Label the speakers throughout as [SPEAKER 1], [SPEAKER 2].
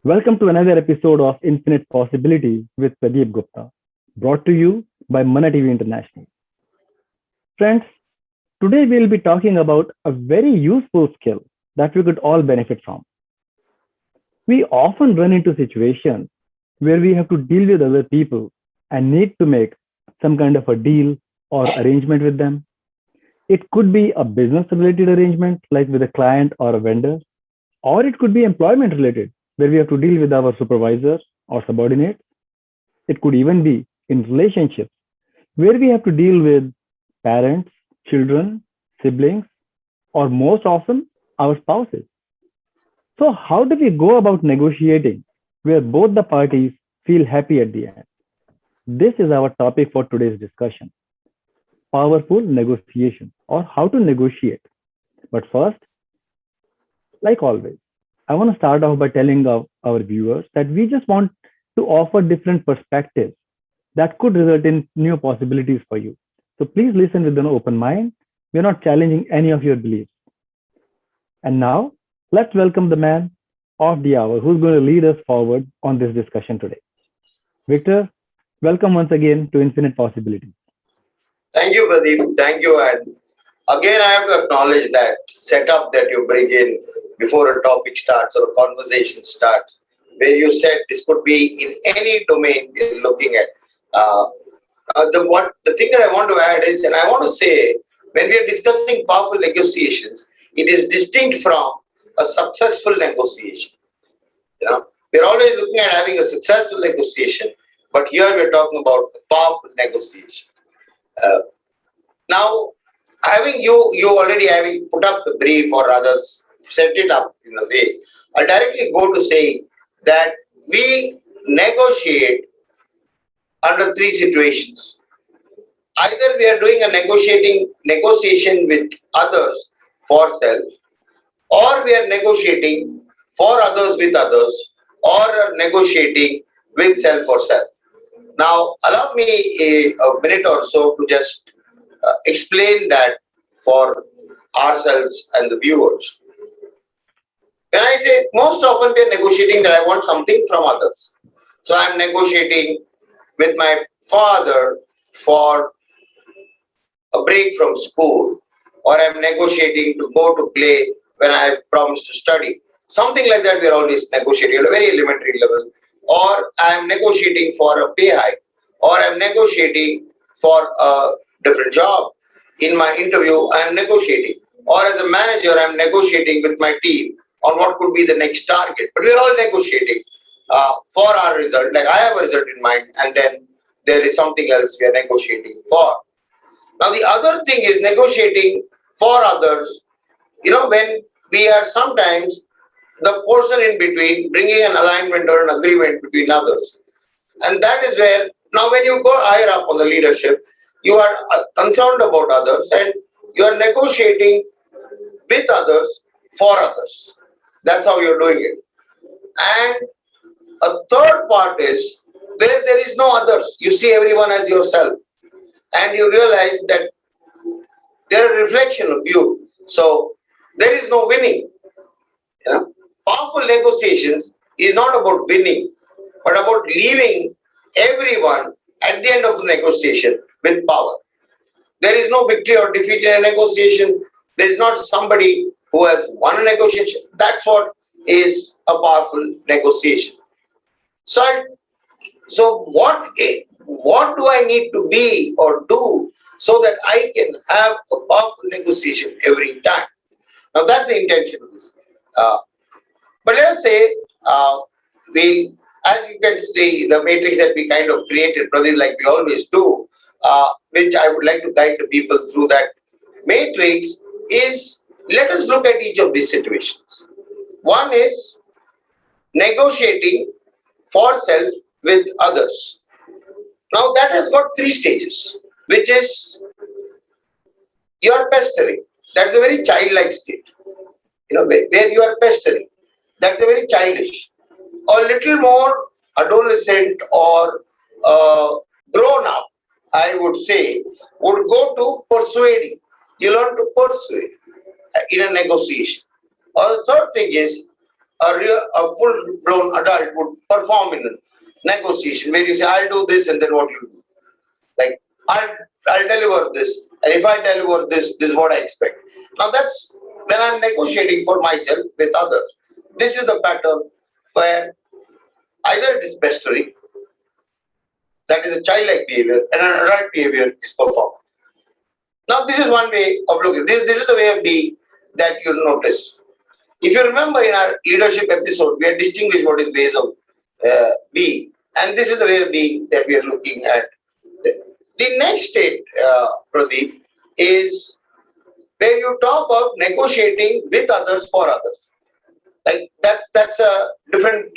[SPEAKER 1] Welcome to another episode of Infinite Possibilities with Pradeep Gupta, brought to you by Mana TV International. Friends, today we'll be talking about a very useful skill that we could all benefit from. We often run into situations where we have to deal with other people and need to make some kind of a deal or arrangement with them. It could be a business related arrangement, like with a client or a vendor, or it could be employment related, where we have to deal with our supervisor or subordinate. It could even be in relationships, where we have to deal with parents, children, siblings, or most often our spouses. So, how do we go about negotiating where both the parties feel happy at the end? This is our topic for today's discussion: powerful negotiation or how to negotiate. But first, like always, I want to start off by telling our viewers that we just want to offer different perspectives that could result in new possibilities for you. So please listen with an open mind. We're not challenging any of your beliefs. And now, let's welcome the man of the hour who's going to lead us forward on this discussion today. Victor, welcome once again to Infinite Possibilities.
[SPEAKER 2] Thank you, Pradeep. Thank you. And again, I have to acknowledge that setup that you bring in before a topic starts or a conversation starts, where you said this could be in any domain you're looking at. The thing that I want to add is, and I want to say, when we are discussing powerful negotiations, it is distinct from a successful negotiation. We're always looking at having a successful negotiation, but here we're talking about a powerful negotiation. Uh, Now, having you already having put up the brief or others set it up in a way, I'll directly go to say that we negotiate under three situations. Either we are doing a negotiation with others for self, or we are negotiating for others with others, or are negotiating with self for self. Now, allow me a minute or so to just explain that for ourselves and the viewers. When I say most often we are negotiating that I want something from others. So I'm negotiating with my father for a break from school, or I'm negotiating to go to play when I have promised to study. Something like that we are always negotiating at a very elementary level. Or I'm negotiating for a pay hike, or I'm negotiating for a different job. In my interview, I'm negotiating. Or as a manager, I'm negotiating with my team on what could be the next target. But we're all negotiating for our result. Like I have a result in mind, and then there is something else we are negotiating for. Now, the other thing is negotiating for others. When we are sometimes the person in between bringing an alignment or an agreement between others. And that is where, now when you go higher up on the leadership, you are concerned about others and you are negotiating with others for others. That's how you're doing it. And a third part is where there is no others. You see everyone as yourself and you realize that they're a reflection of you. So there is no winning. Powerful negotiations is not about winning, but about leaving everyone at the end of the negotiation with power. There is no victory or defeat in a negotiation. There is not somebody who has won a negotiation. That's what is a powerful negotiation. So, what do I need to be or do so that I can have a powerful negotiation every time? Now that's the intention of this. But let us say as you can see, the matrix that we kind of created, Pradeep, like we always do, which I would like to guide the people through that matrix is, let us look at each of these situations. One is negotiating for self with others. Now that has got three stages, which is your pestering. That's a very childlike state, where you are pestering. That's a very childish. A little more adolescent or grown up, I would say, would go to persuading. You learn to persuade in a negotiation. Or the third thing is a full-blown adult would perform in a negotiation where you say, I'll do this, and then what you do? Like, I'll deliver this, and if I deliver this, this is what I expect. Now that's when I'm negotiating for myself with others. This is the pattern where either it is pestering, that is a childlike behavior, and an adult behavior is performed. Now this is one way of looking. This is the way of being that you'll notice. If you remember in our leadership episode, we had distinguished what is ways of being, and this is the way of being that we are looking at. The next state, Pradeep, is where you talk of negotiating with others for others. Like that's a different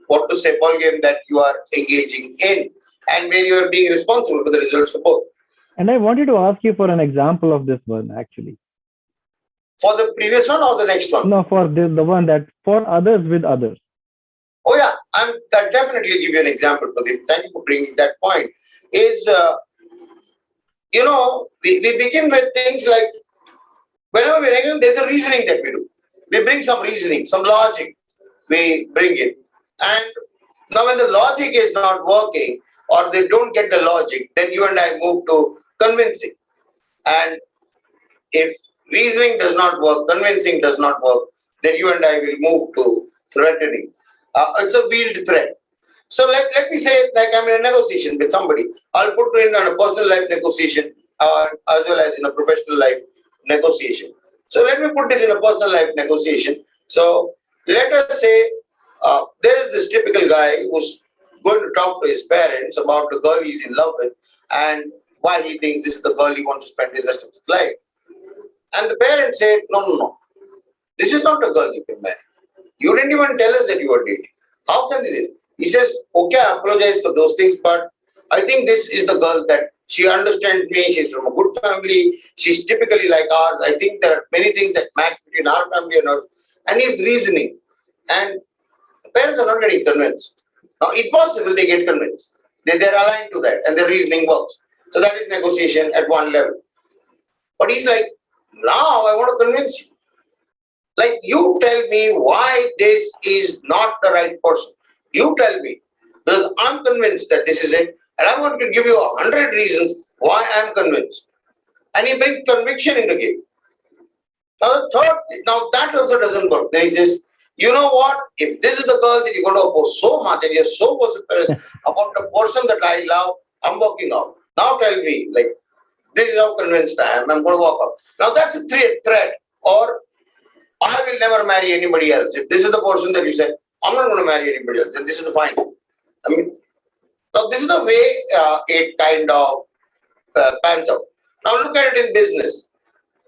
[SPEAKER 2] what to say ball game that you are engaging in, and where you are being responsible for the results of both.
[SPEAKER 1] And I wanted to ask you for an example of this one, actually.
[SPEAKER 2] For the previous one or the next one?
[SPEAKER 1] No, for the one that for others with others.
[SPEAKER 2] Oh yeah, I'll definitely give you an example, Pradeep. Thank you for bringing that point. Is we begin with things like whenever we're angry, there's a reasoning that we do. We bring some reasoning, some logic. We bring it, and now when the logic is not working or they don't get the logic, then you and I move to convincing. And if reasoning does not work, convincing does not work, then you and I will move to threatening. It's a veiled threat. So let me say, like I'm in a negotiation with somebody, I'll put in a personal life negotiation as well as in a professional life negotiation. So let me put this in a personal life negotiation. So let us say there is this typical guy who's going to talk to his parents about the girl he's in love with and why he thinks this is the girl he wants to spend the rest of his life. And the parents said, no. This is not the girl you can marry. You didn't even tell us that you were dating. How can this be? He says, okay, I apologize for those things, but I think this is the girl that she understands me. She's from a good family. She's typically like ours. I think there are many things that match between our family and hers. And he's reasoning. And the parents are not getting convinced. Now, it's possible they get convinced. They're aligned to that and their reasoning works. So that is negotiation at one level. But he's like, now I want to convince you. Like, you tell me why this is not the right person. You tell me, because I'm convinced that this is it, and I'm going to give you 100 reasons why I'm convinced. And he brings conviction in the game. Now, that also doesn't work. Then he says, you know what? If this is the girl that you're going to oppose so much, and you're so vociferous about the person that I love, I'm walking out. Now tell me, like, this is how convinced I am. I'm going to walk out. Now that's a threat, or I will never marry anybody else. If this is the person that you said, I'm not going to marry anybody else, then this is the fine. I mean, now this is the way it kind of pans out. Now look at it in business.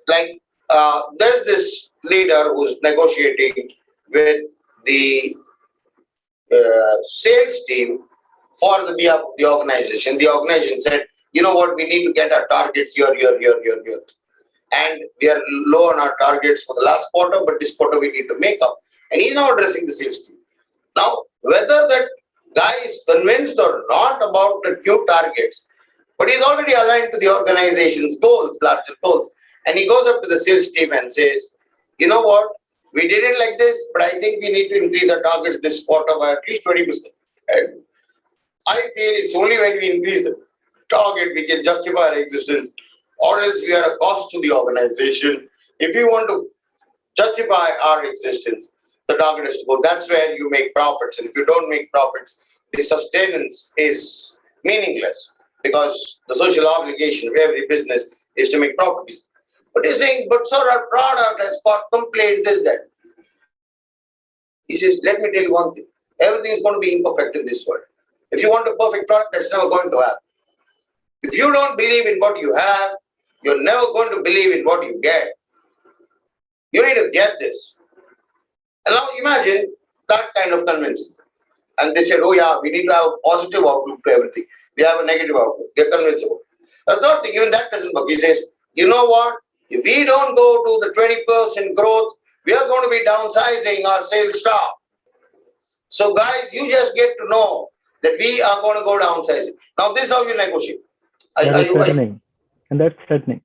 [SPEAKER 2] Like, there's this leader who's negotiating with the sales team for the behalf of the organization. The organization said, you know what, we need to get our targets here. And we are low on our targets for the last quarter, but this quarter we need to make up. And he's now addressing the sales team. Now, whether that guy is convinced or not about the new targets, but he's already aligned to the organization's goals, larger goals. And he goes up to the sales team and says, you know what, we did it like this, but I think we need to increase our targets this quarter by at least 20%. And I feel it's only when we increase the target we can justify our existence, or else we are a cost to the organization. If we want to justify our existence, the target is to go. That's where you make profits. And if you don't make profits, the sustenance is meaningless, because the social obligation of every business is to make profits. But he's saying, but sir, our product has got complaints, this, that. He says, let me tell you one thing. Everything is going to be imperfect in this world. If you want a perfect product, that's never going to happen. If you don't believe in what you have, you're never going to believe in what you get. You need to get this. And now imagine that kind of convincing. And they said, oh yeah, we need to have a positive outlook to everything. We have a negative outlook. They're convinced about it. The third thing, even that doesn't work. He says, you know what? If we don't go to the 20% growth, we are going to be downsizing our sales staff. So guys, you just get to know that we are going to go downsizing. Now this is how you negotiate.
[SPEAKER 1] That's threatening.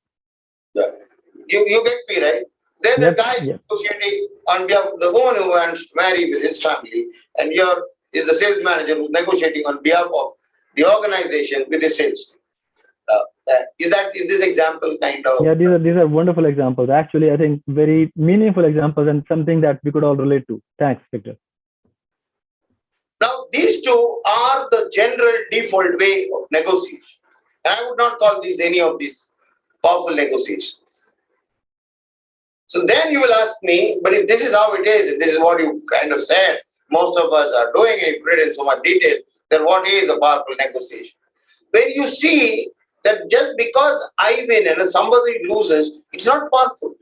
[SPEAKER 1] Yeah.
[SPEAKER 2] You get me, right? There's a guy negotiating on behalf of the woman who wants to marry with his family, and here is the sales manager who's negotiating on behalf of the organization with his sales team. Is this example kind of?
[SPEAKER 1] Yeah, these are wonderful examples. Actually, I think very meaningful examples and something that we could all relate to. Thanks, Victor.
[SPEAKER 2] Now, these two are the general default way of negotiation. And I would not call these any of these powerful negotiations. So then you will ask me, but if this is how it is, and this is what you kind of said, most of us are doing it, put it in so much detail, then what is a powerful negotiation? When you see that just because I win and somebody loses, it's not powerful.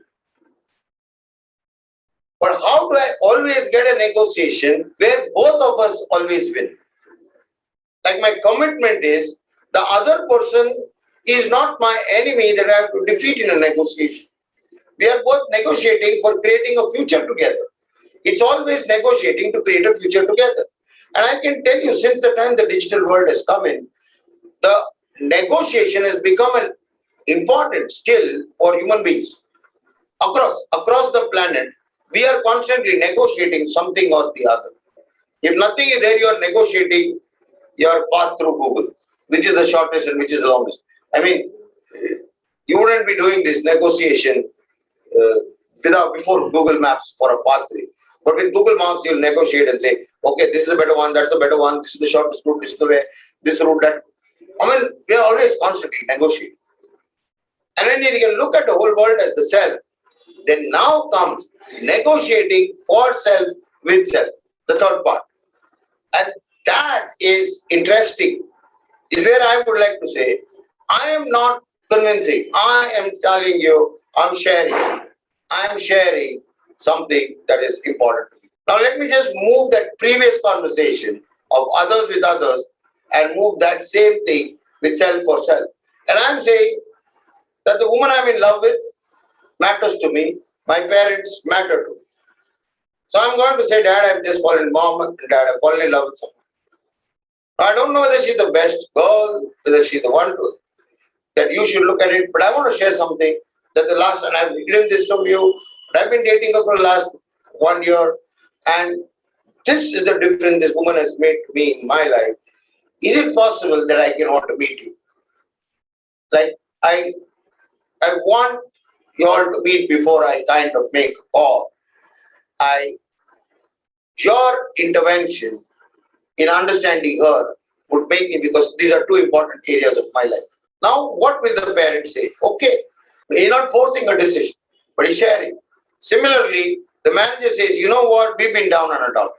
[SPEAKER 2] But how do I always get a negotiation where both of us always win? Like my commitment is the other person is not my enemy that I have to defeat in a negotiation. We are both negotiating for creating a future together. It's always negotiating to create a future together. And I can tell you, since the time the digital world has come in, the negotiation has become an important skill for human beings. Across the planet, we are constantly negotiating something or the other. If nothing is there, you are negotiating your path through Google, which is the shortest and which is the longest. I mean, you wouldn't be doing this negotiation before Google Maps for a pathway. But with Google Maps, you'll negotiate and say, okay, this is a better one, that's a better one, this is the shortest route, this is the way, this route, that. I mean, we are always constantly negotiating. And when you can look at the whole world as the self, then now comes negotiating for self with self, the third part. And that is interesting, is where I would like to say, I am not convincing. I am telling you, I'm sharing something that is important to me. Now let me just move that previous conversation of others with others and move that same thing with self for self. And I'm saying that the woman I'm in love with matters to me. My parents matter to me. So I'm going to say, Dad, I've just fallen in mom, and Dad, I've fallen in love with someone. I don't know whether she's the best girl, whether she's the one that you should look at it, but I want to share something that the last, and I've hidden this from you, but I've been dating her for the last 1 year, and this is the difference this woman has made to me in my life. Is it possible that I can want to meet you? Like, I want you all to meet before I kind of make a call. Your intervention in understanding her would make me, because these are two important areas of my life. Now, what will the parent say? Okay, he's not forcing a decision, but he's sharing. Similarly, the manager says, you know what, we've been down on our dollars,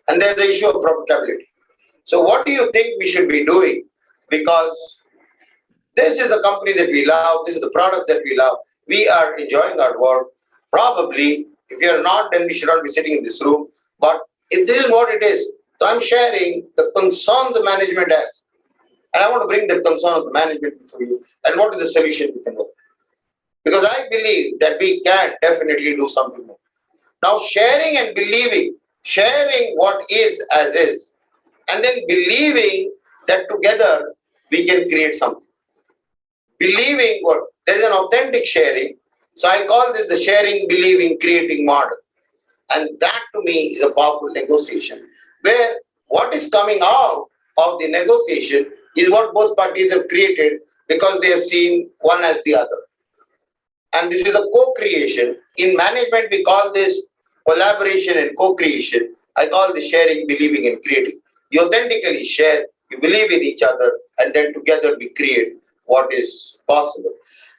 [SPEAKER 2] and there's the issue of profitability. So what do you think we should be doing? Because this is the company that we love, this is the products that we love, we are enjoying our work. Probably, if you are not, then we should not be sitting in this room. But if this is what it is, so I'm sharing the concern the management has. And I want to bring that concern of the management for you. And what is the solution we can work? Because I believe that we can definitely do something more. Now, sharing and believing, sharing what is as is, and then believing that together we can create something. Believing what? There is an authentic sharing. So I call this the sharing, believing, creating model. And that to me is a powerful negotiation, where what is coming out of the negotiation is what both parties have created because they have seen one as the other. And this is a co-creation. In management, we call this collaboration and co-creation. I call this sharing, believing, and creating. You authentically share, you believe in each other, and then together we create what is possible.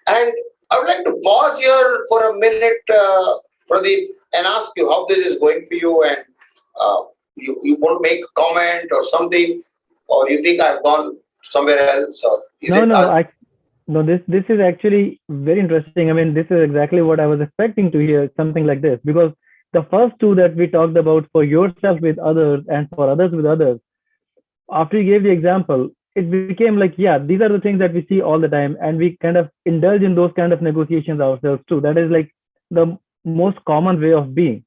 [SPEAKER 2] And I would like to pause here for a minute, Pradeep, and ask you how this is going for you, and you want to make a comment or something, or you think I've gone somewhere else, or is
[SPEAKER 1] no, this is actually very interesting. I mean, this is exactly what I was expecting to hear, something like this, because the first two that we talked about, for yourself with others and for others with others, after you gave the example, it became like, yeah, these are the things that we see all the time, and we kind of indulge in those kind of negotiations ourselves too. That is like the most common way of being.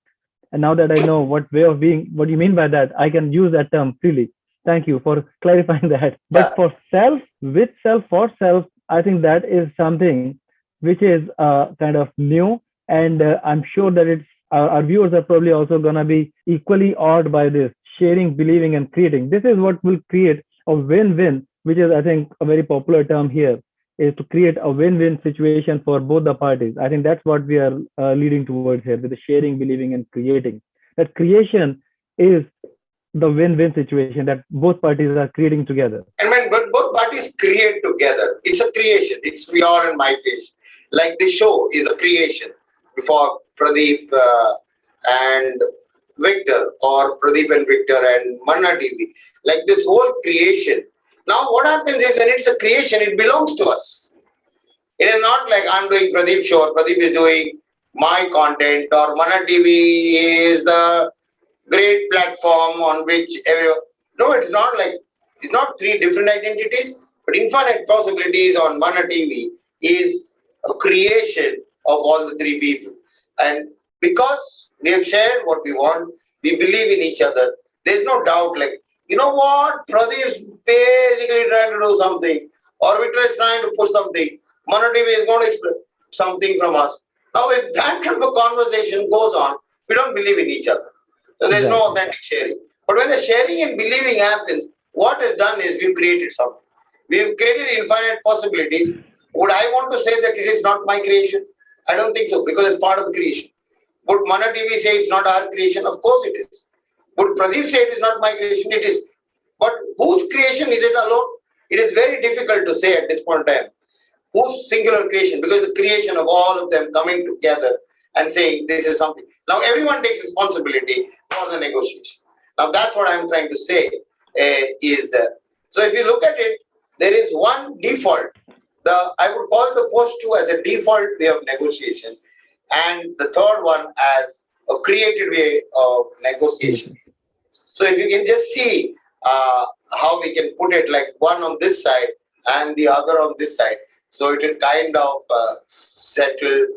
[SPEAKER 1] And now that I know what way of being, what you mean by that, I can use that term freely. Thank you for clarifying that. But for self, with self, for self, I think that is something which is kind of new, and I'm sure that it's our viewers are probably also gonna be equally awed by this sharing, believing, and creating. This is what will create a win-win, which is I think a very popular term here, is to create a win-win situation for both the parties. I think that's what we are leading towards here with the sharing, believing, and creating. That creation is the win-win situation that both parties are creating together.
[SPEAKER 2] And when both parties create together, it's a creation. It's your and my creation. Like the show is a creation before Pradeep and Victor, or Pradeep and Victor and Manna TV. Like this whole creation. Now, what happens is when it's a creation, it belongs to us. It is not like I'm doing Pradeep show, or Pradeep is doing my content, or Manna TV is the great platform on which everyone. No, it's not like it's not three different identities, but infinite possibilities on Mana TV is a creation of all the three people. And because we have shared what we want, we believe in each other. There's no doubt, like, you know what, Pradeep is basically trying to do something, or Victor is trying to push something. Mana TV is going to explain something from us. Now, if that kind of a conversation goes on, we don't believe in each other. So there's no authentic sharing. But when the sharing and believing happens, what is done is we've created something. We've created infinite possibilities. Would I want to say that it is not my creation? I don't think so, because it's part of the creation. Would Mana TV say it's not our creation? Of course it is. Would Pradeep say it is not my creation? It is. But whose creation is it alone? It is very difficult to say at this point in time. Whose singular creation? Because the creation of all of them coming together and saying this is something. Now everyone takes responsibility for the negotiation. Now that's what I'm trying to say so if you look at it, there is one default. I would call the first two as a default way of negotiation, and the third one as a created way of negotiation. So if you can just see how we can put it, like one on this side and the other on this side, so it will kind of settle.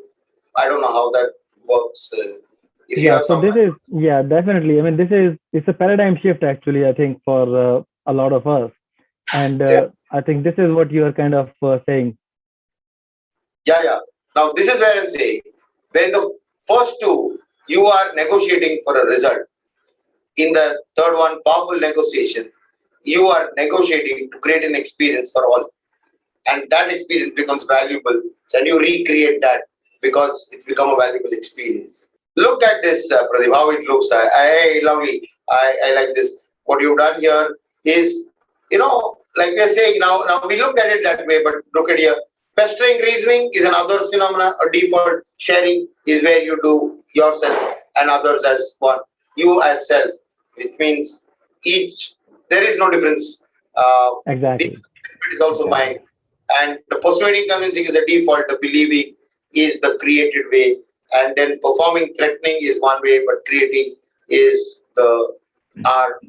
[SPEAKER 2] I don't know how that works.
[SPEAKER 1] So this is definitely. I mean, it's a paradigm shift actually. I think for a lot of us, and I think this is what you are kind of saying.
[SPEAKER 2] Yeah. Now this is where I'm saying, when the first two you are negotiating for a result, in the third one, powerful negotiation, you are negotiating to create an experience for all, and that experience becomes valuable. So you recreate that because it's become a valuable experience. Look at this, Pradeep, how it looks. Lovely. I like this. What you've done here is, like we're saying now we looked at it that way, but look at here. Pestering reasoning is another phenomenon. A default sharing is where you do yourself and others as one. You as self. It means there is no difference.
[SPEAKER 1] Exactly.
[SPEAKER 2] The benefit is also mine. And the persuading convincing is a default. The believing is the created way. And then performing threatening is one way, but creating is the art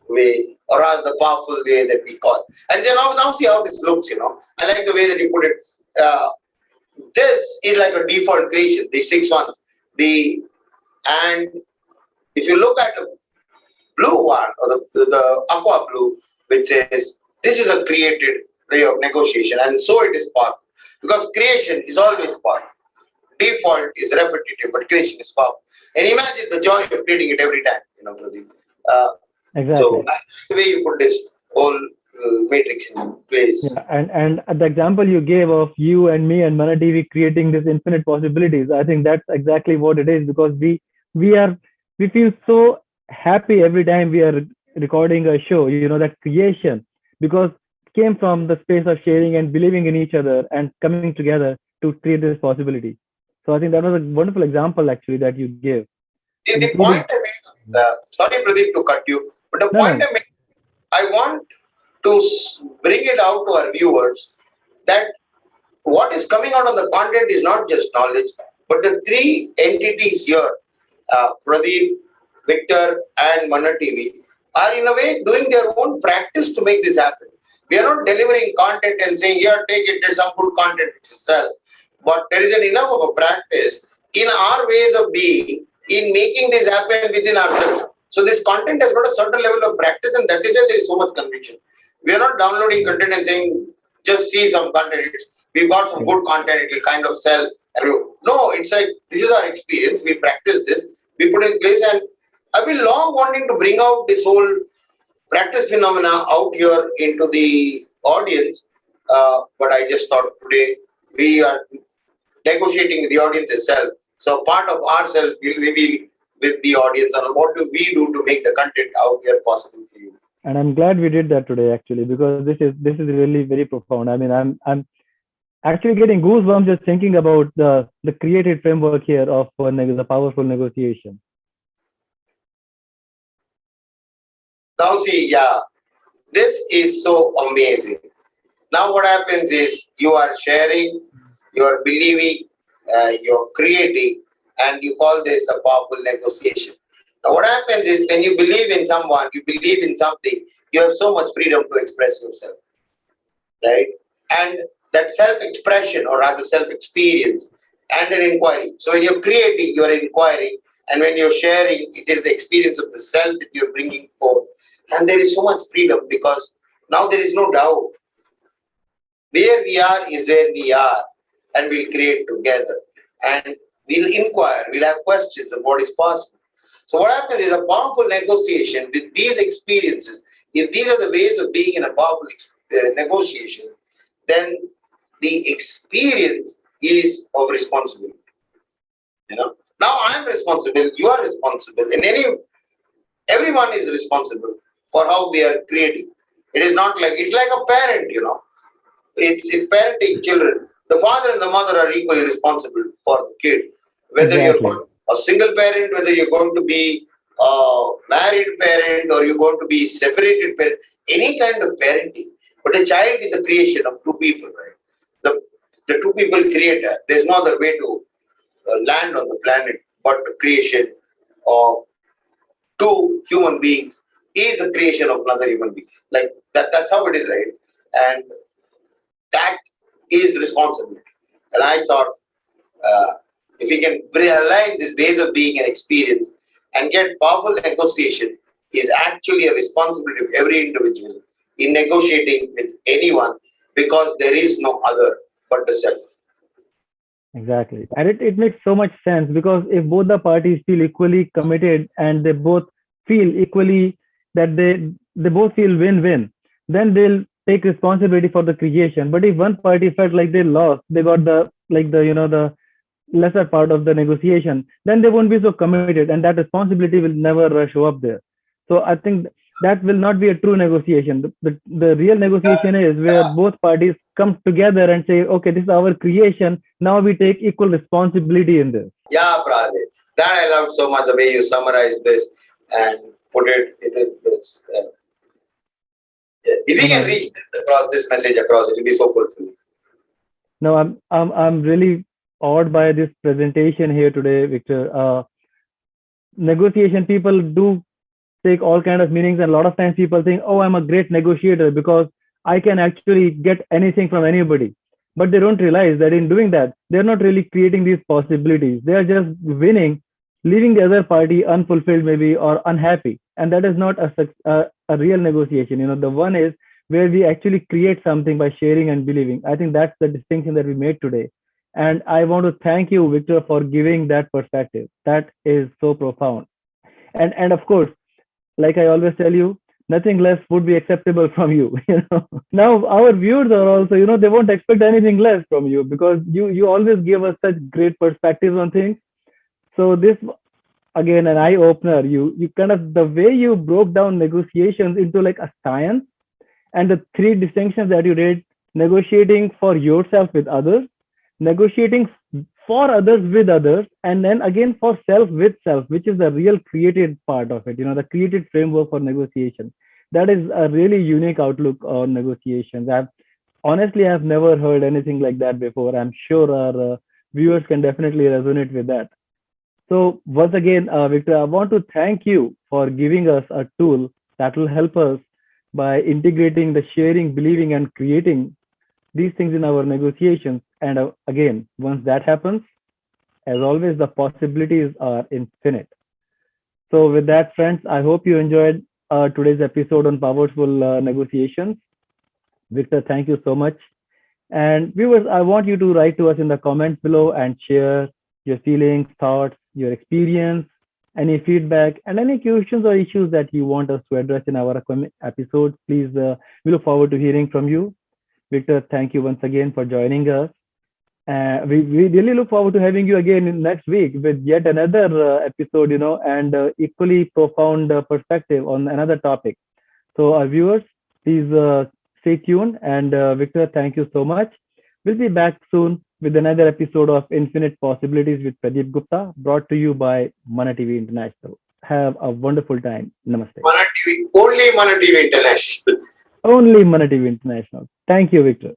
[SPEAKER 2] way, or rather the powerful way that we call. And then now see how this looks, I like the way that you put it. This is like a default creation, the 6 ones. And if you look at the blue one, or the aqua blue, which says this is a created way of negotiation, and so it is powerful. Because creation is always powerful. Default is repetitive, but creation is powerful. And imagine the joy of creating it every time, Pradeep.
[SPEAKER 1] Exactly.
[SPEAKER 2] So the way you put this whole matrix in place.
[SPEAKER 1] Yeah, and the example you gave of you and me and Mana TV creating this infinite possibilities, I think that's exactly what it is, because we feel so happy every time we are recording a show, that creation, because it came from the space of sharing and believing in each other and coming together to create this possibility. So I think that was a wonderful example actually that you gave.
[SPEAKER 2] The point I made, sorry Pradeep to cut you, but the point I made, I want to bring it out to our viewers that what is coming out of the content is not just knowledge, but the three entities here, Pradeep, Victor, and Mana TV, are in a way doing their own practice to make this happen. We are not delivering content and saying, here, take it, there's some good content to sell. But there is enough of a practice in our ways of being in making this happen within ourselves. So this content has got a certain level of practice, and that is why there is so much conviction. We are not downloading content and saying, just see some content. We've got some good content, it will kind of sell. No, it's like, this is our experience. We practice this. we put in place. And I've been long wanting to bring out this whole practice phenomena out here into the audience. But I just thought today we are negotiating with the audience itself. So part of ourselves will reveal with the audience on what do we do to make the content out there possible for you.
[SPEAKER 1] And I'm glad we did that today, actually, because this is really very profound. I mean, I'm actually getting goosebumps just thinking about the created framework here of the powerful negotiation.
[SPEAKER 2] Now see, yeah, this is so amazing. Now what happens is you are sharing, you are believing, you're creating, and you call this a powerful negotiation. Now what happens is when you believe in someone, you believe in something, you have so much freedom to express yourself, right? And that self-expression, or rather self-experience, and an inquiry. So when you're creating, you're inquiring, and when you're sharing, it is the experience of the self that you're bringing forth. And there is so much freedom because now there is no doubt. Where we are is where we are, and we'll create together. And we'll inquire, we'll have questions of what is possible. So what happens is a powerful negotiation with these experiences. If these are the ways of being in a powerful negotiation, then the experience is of responsibility. Now I'm responsible, you are responsible, and everyone is responsible for how we are creating. It is not like it's like a parent, It's parenting children. The father and the mother are equally responsible for the kid. Whether
[SPEAKER 1] Exactly.
[SPEAKER 2] you're a single parent, whether you're going to be a married parent, or you're going to be separated parent, any kind of parenting. But a child is a creation of two people, right? The two people create. There's no other way to land on the planet but the creation of two human beings is a creation of another human being. Like that's how it is, right? And that is responsibility. And I thought, if we can align these ways of being and experience and get powerful negotiation, is actually a responsibility of every individual in negotiating with anyone, because there is no other but the self.
[SPEAKER 1] Exactly. And it makes so much sense, because if both the parties feel equally committed and they both feel equally that they both feel win-win, then they'll take responsibility for the creation. But if one party felt like they lost, they got the lesser part of the negotiation, then they won't be so committed, and that responsibility will never show up there. So I think that will not be a true negotiation. The real negotiation is where both parties come together and say, okay, this is our creation. Now we take equal responsibility in this.
[SPEAKER 2] Yeah, Pradeep. That I loved so much the way you summarized this and put it. If we can reach this message across, it will be so fulfilling.
[SPEAKER 1] No, I'm really awed by this presentation here today, Victor. Negotiation, people do take all kind of meanings, and a lot of times people think, oh, I'm a great negotiator because I can actually get anything from anybody. But they don't realize that in doing that, they're not really creating these possibilities. They are just winning, leaving the other party unfulfilled maybe, or unhappy. And that is not a real negotiation. The one is where we actually create something by sharing and believing. I think that's the distinction that we made today. And I want to thank you, Victor, for giving that perspective. That is so profound. And of course, like I always tell you, nothing less would be acceptable from you. Now our viewers are also, they won't expect anything less from you, because you always give us such great perspectives on things. So this, again, an eye opener. You kind of, the way you broke down negotiations into like a science, and the three distinctions that you did: negotiating for yourself with others, negotiating for others with others, and then again for self with self, which is the real created part of it, the created framework for negotiation. That is a really unique outlook on negotiations. I've never heard anything like that before. I'm sure our viewers can definitely resonate with that. So once again, Victor, I want to thank you for giving us a tool that will help us by integrating the sharing, believing, and creating these things in our negotiations. And again, once that happens, as always, the possibilities are infinite. So with that, friends, I hope you enjoyed today's episode on powerful negotiations. Victor, thank you so much. And viewers, I want you to write to us in the comments below and share your feelings, thoughts, your experience, Any feedback and any questions or issues that you want us to address in our upcoming episodes, please, we look forward to hearing from you. Victor, thank you once again for joining us. We really look forward to having you again next week with yet another episode, and equally profound perspective on another topic. So, our viewers, please stay tuned. And Victor, thank you so much. We'll be back soon with another episode of Infinite Possibilities with Pradeep Gupta, brought to you by Mana TV International. Have a wonderful time. Namaste.
[SPEAKER 2] Mana TV, only Mana TV International.
[SPEAKER 1] Only Mana TV International. Thank you, Victor.